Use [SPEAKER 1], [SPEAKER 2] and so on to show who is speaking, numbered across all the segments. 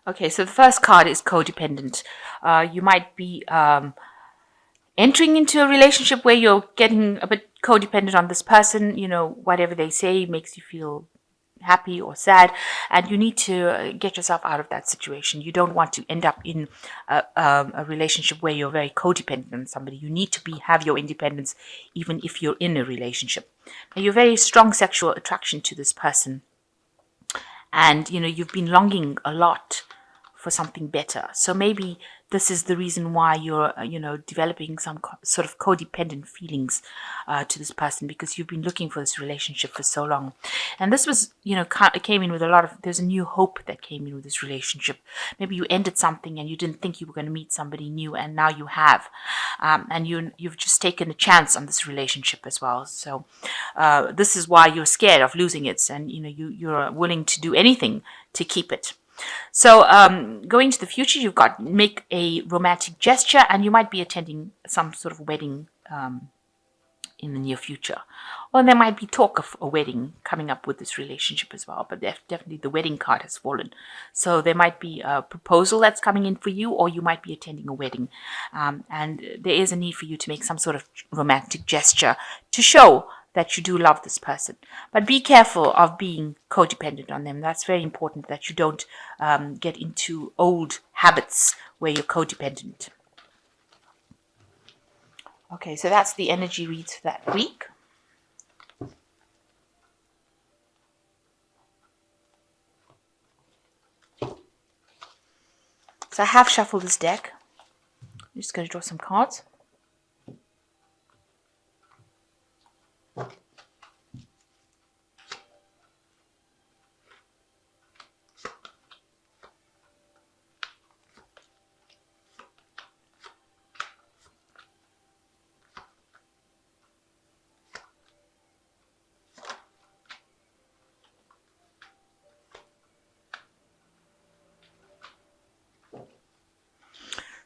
[SPEAKER 1] Okay, so the first card is codependent. You might be entering into a relationship where you're getting a bit codependent on this person. Whatever they say makes you feel happy or sad, and you need to get yourself out of that situation. You don't want to end up in a relationship where you're very codependent on somebody. You need to have your independence even if you're in a relationship. Now, you're very strong sexual attraction to this person, and you've been longing a lot for something better. So maybe this is the reason why you're developing some sort of codependent feelings to this person, because you've been looking for this relationship for so long. And this was came in with there's a new hope that came in with this relationship. Maybe you ended something and you didn't think you were going to meet somebody new, and now you have. And you've just taken a chance on this relationship as well. So this is why you're scared of losing it, and you're willing to do anything to keep it. So going to the future, you've got make a romantic gesture, and you might be attending some sort of wedding in the near future. Or there might be talk of a wedding coming up with this relationship as well, but definitely the wedding card has fallen. So there might be a proposal that's coming in for you, or you might be attending a wedding. And there is a need for you to make some sort of romantic gesture to show that you do love this person. But be careful of being codependent on them. That's very important, that you don't get into old habits where you're codependent. Okay, so that's the energy reads for that week. So I have shuffled this deck. I'm just going to draw some cards.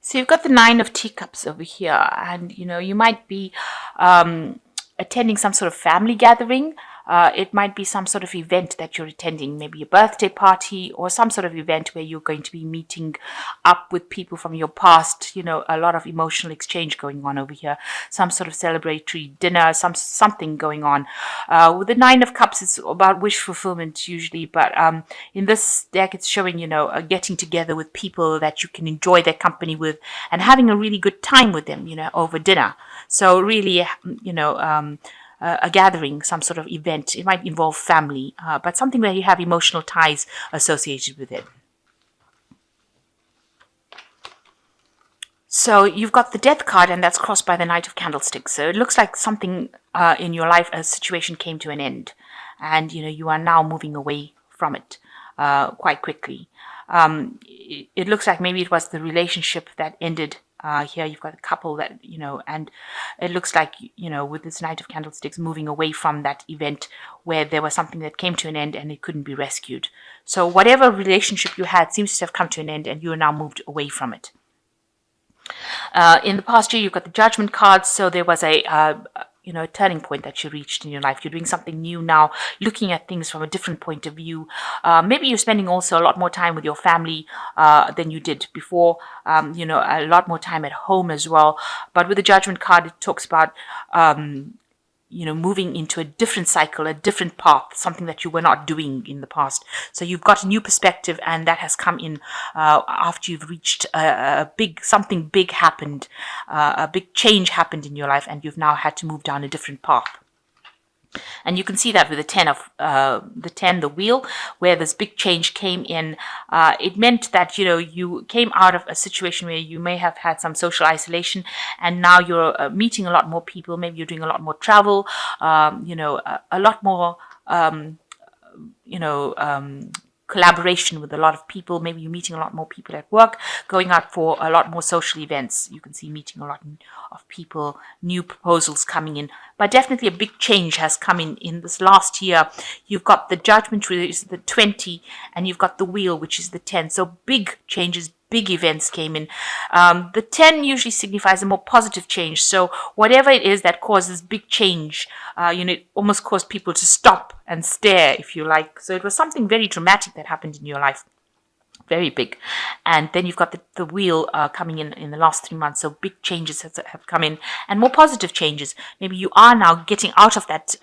[SPEAKER 1] So you've got the Nine of Teacups over here, and you might be attending some sort of family gathering. It might be some sort of event that you're attending, maybe a birthday party or some sort of event where you're going to be meeting up with people from your past. A lot of emotional exchange going on over here. Some sort of celebratory dinner, something going on. With the Nine of Cups, it's about wish fulfillment usually, but in this deck, it's showing getting together with people that you can enjoy their company with and having a really good time with them, over dinner. So really, a gathering, some sort of event. It might involve family, but something where you have emotional ties associated with it. So you've got the Death card, and that's crossed by the Knight of Candlesticks. So it looks like something in your life, a situation came to an end, and you are now moving away from it quite quickly. It looks like maybe it was the relationship that ended. Here you've got a couple that, and it looks like, with this Knight of Candlesticks moving away from that event where there was something that came to an end and it couldn't be rescued. So whatever relationship you had seems to have come to an end and you are now moved away from it. In the past year, you've got the Judgment cards. So there was a turning point that you reached in your life. You're doing something new now, looking at things from a different point of view. Maybe you're spending also a lot more time with your family than you did before. A lot more time at home as well. But with the Judgment card, it talks about moving into a different cycle, a different path, something that you were not doing in the past. So you've got a new perspective, and that has come in after you've reached something big happened, a big change happened in your life, and you've now had to move down a different path. And you can see that with the wheel, where this big change came in. It meant that, you came out of a situation where you may have had some social isolation, and now you're meeting a lot more people. Maybe you're doing a lot more travel, a lot more, collaboration with a lot of people. Maybe you're meeting a lot more people at work, going out for a lot more social events. You can see meeting a lot of people, new proposals coming in. But definitely a big change has come in this last year. You've got the Judgment, which is the 20, and you've got the Wheel, which is the 10. So big changes, big events came in. The 10 usually signifies a more positive change. So whatever it is that causes big change, it almost caused people to stop and stare, if you like. So it was something very dramatic that happened in your life. very big. And then you've got the wheel coming in the last 3 months. So big changes have come in, and more positive changes. Maybe you are now getting out of that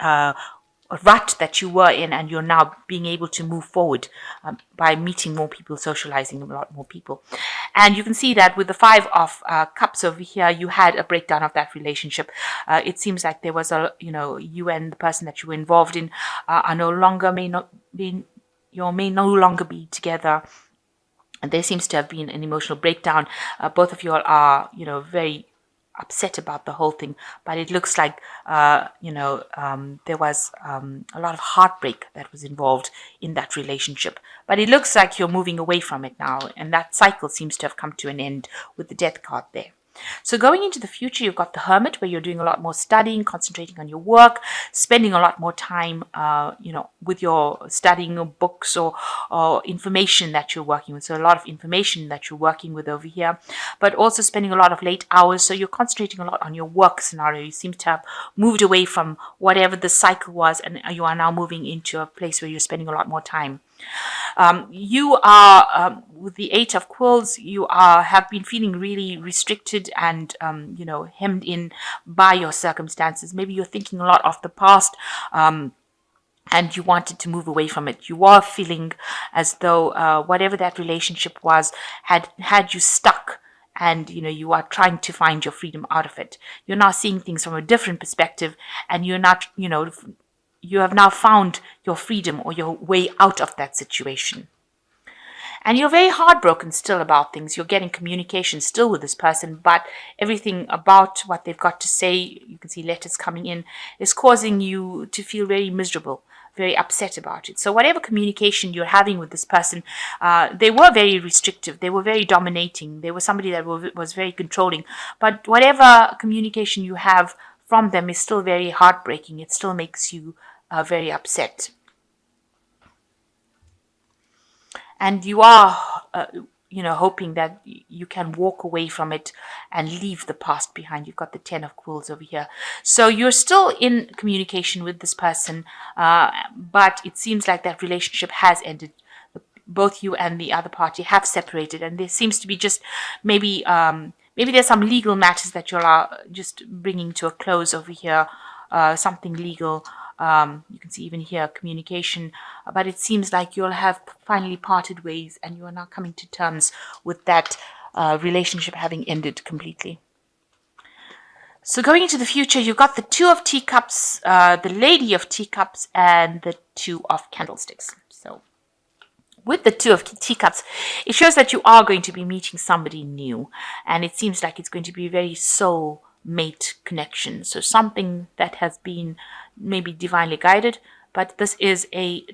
[SPEAKER 1] rut that you were in, and you're now being able to move forward by meeting more people, socializing with a lot more people. And you can see that with the Five of Cups over here, you had a breakdown of that relationship. It seems like there was you and the person that you were involved in are no longer, may no longer be together. And there seems to have been an emotional breakdown. Both of you all are, very upset about the whole thing, but it looks like, there was a lot of heartbreak that was involved in that relationship. But it looks like you're moving away from it now, and that cycle seems to have come to an end with the Death card there. So going into the future, you've got the Hermit, where you're doing a lot more studying, concentrating on your work, spending a lot more time, with your studying of books or information that you're working with. So a lot of information that you're working with over here, but also spending a lot of late hours. So you're concentrating a lot on your work scenario. You seem to have moved away from whatever the cycle was, and you are now moving into a place where you're spending a lot more time. You are, with the Eight of Quills, you have been feeling really restricted and, hemmed in by your circumstances. Maybe you're thinking a lot of the past, and you wanted to move away from it. You are feeling as though whatever that relationship was had you stuck, and you are trying to find your freedom out of it. You're now seeing things from a different perspective, and you're not, you have now found your freedom or your way out of that situation. And you're very heartbroken still about things. You're getting communication still with this person, but everything about what they've got to say, you can see letters coming in, is causing you to feel very miserable, very upset about it. So whatever communication you're having with this person, they were very restrictive. They were very dominating. They were somebody that was very controlling. But whatever communication you have from them is still very heartbreaking. It still makes you very upset. And you are, hoping that you can walk away from it and leave the past behind. You've got the Ten of Quills over here. So you're still in communication with this person, but it seems like that relationship has ended. Both you and the other party have separated, and there seems to be just maybe there's some legal matters that you're just bringing to a close over here, something legal. You can see even here communication, but it seems like you'll have finally parted ways, and you are now coming to terms with that relationship having ended completely. So going into the future, you've got the Two of Teacups, the Lady of Teacups, and the Two of Candlesticks. So with the Two of Teacups, it shows that you are going to be meeting somebody new, and it seems like it's going to be a very soul mate connection. So something that has been maybe divinely guided, but this is a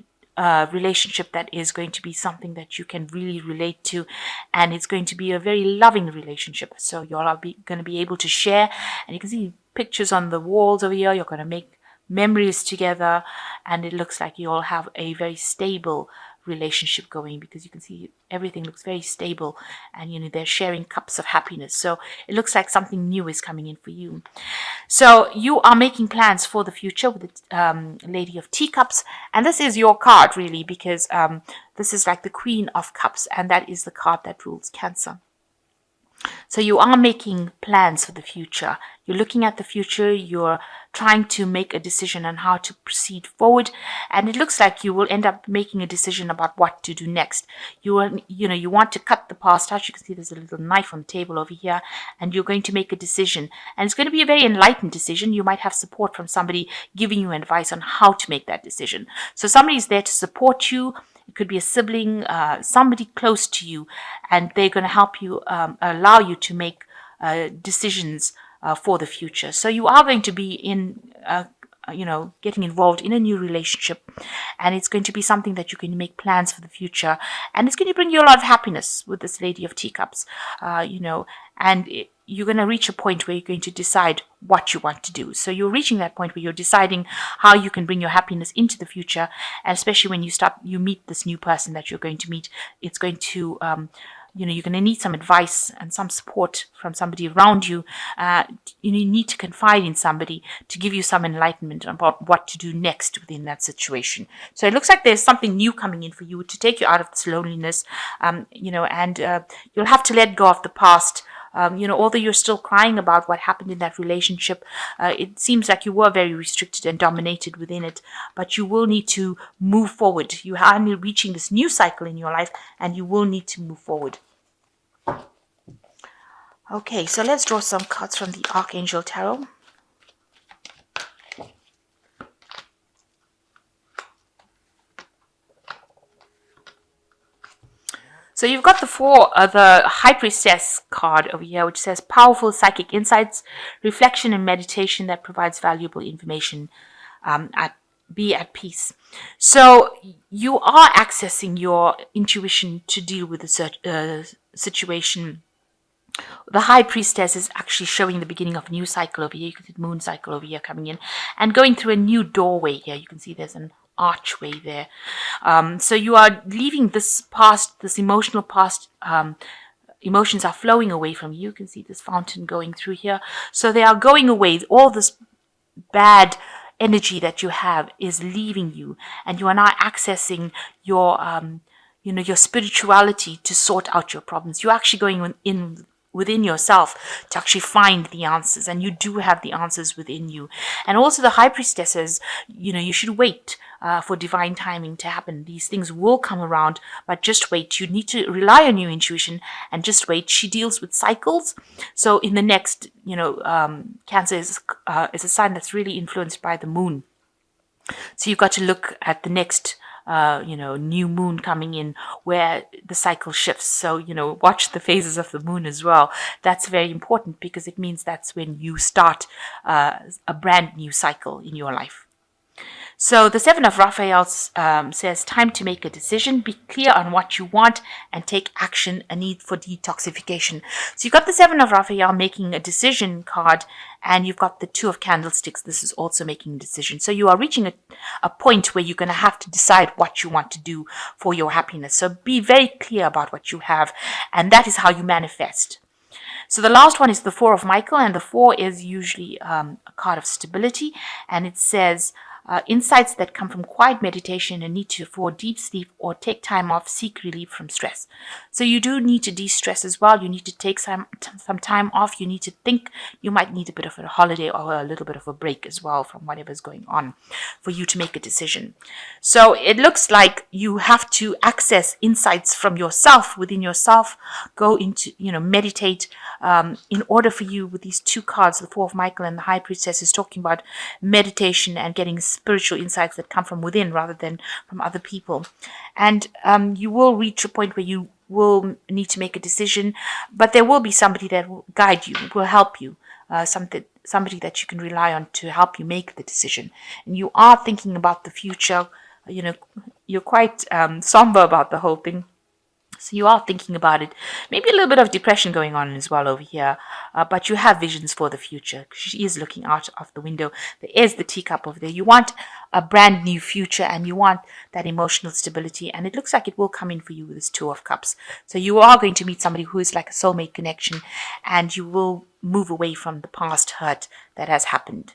[SPEAKER 1] relationship that is going to be something that you can really relate to, and it's going to be a very loving relationship. So you're going to be able to share, and you can see pictures on the walls over here. You're going to make memories together, and it looks like you all have a very stable relationship going, because you can see everything looks very stable, and they're sharing cups of happiness. So it looks like something new is coming in for you. So you are making plans for the future with the Lady of Teacups, and this is your card really, because this is like the Queen of Cups, and that is the card that rules Cancer. So you are making plans for the future. You're looking at the future. You're trying to make a decision on how to proceed forward. And it looks like you will end up making a decision about what to do next. You want to cut the past out. You can see there's a little knife on the table over here, and you're going to make a decision. And it's going to be a very enlightened decision. You might have support from somebody giving you advice on how to make that decision. So somebody's there to support you. It could be a sibling, somebody close to you, and they're going to help you, allow you to make decisions for the future. So you are going to be getting involved in a new relationship, and it's going to be something that you can make plans for the future, and it's going to bring you a lot of happiness with this Lady of Teacups, you're going to reach a point where you're going to decide what you want to do. So you're reaching that point where you're deciding how you can bring your happiness into the future, and especially when you meet this new person that you're going to meet, it's going to you're going to need some advice and some support from somebody around you. You need to confide in somebody to give you some enlightenment about what to do next within that situation. So it looks like there's something new coming in for you to take you out of this loneliness, and you'll have to let go of the past. Although you're still crying about what happened in that relationship, it seems like you were very restricted and dominated within it, but you will need to move forward. You are reaching this new cycle in your life, and you will need to move forward. Okay, so let's draw some cards from the Archangel Tarot. So you've got the High Priestess card over here, which says powerful psychic insights, reflection and meditation that provides valuable information. Be at peace. So you are accessing your intuition to deal with the situation. The High Priestess is actually showing the beginning of a new cycle over here. You can see the moon cycle over here coming in and going through a new doorway here. You can see there's an archway there. So you are leaving this past, this emotional past. Emotions are flowing away from you. You can see this fountain going through here. So they are going away. All this bad energy that you have is leaving you, and you are now accessing your your spirituality to sort out your problems. You're actually going within yourself to actually find the answers, and you do have the answers within you. And also the High Priestess says, you should wait for divine timing to happen. These things will come around, but just wait. You need to rely on your intuition and just wait. She deals with cycles. So in the next, Cancer is a sign that's really influenced by the moon. So you've got to look at the next new moon coming in where the cycle shifts. So, watch the phases of the moon as well. That's very important because it means that's when you start a brand new cycle in your life. So the Seven of Raphael says, time to make a decision, be clear on what you want, and take action, a need for detoxification. So you've got the Seven of Raphael making a decision card, and you've got the Two of Candlesticks. This is also making a decision. So you are reaching a point where you're going to have to decide what you want to do for your happiness. So be very clear about what you have, and that is how you manifest. So the last one is the Four of Michael, and the Four is usually a card of stability, and it says, insights that come from quiet meditation and need for deep sleep or take time off, seek relief from stress. So you do need to de-stress as well. You need to take some time off. You need to think. You might need a bit of a holiday or a little bit of a break as well from whatever's going on for you to make a decision. So it looks like you have to access insights from yourself, within yourself, go into, meditate, in order for you, with these two cards, the Four of Michael and the High Priestess is talking about meditation and getting spiritual insights that come from within rather than from other people. And you will reach a point where you will need to make a decision, but there will be somebody that will guide you, will help you, somebody that you can rely on to help you make the decision. And you are thinking about the future. You're quite somber about the whole thing. So you are thinking about it. Maybe a little bit of depression going on as well over here. But you have visions for the future. She is looking out of the window. There is the teacup over there. You want a brand new future, and you want that emotional stability. And it looks like it will come in for you with this Two of Cups. So you are going to meet somebody who is like a soulmate connection, and you will move away from the past hurt that has happened.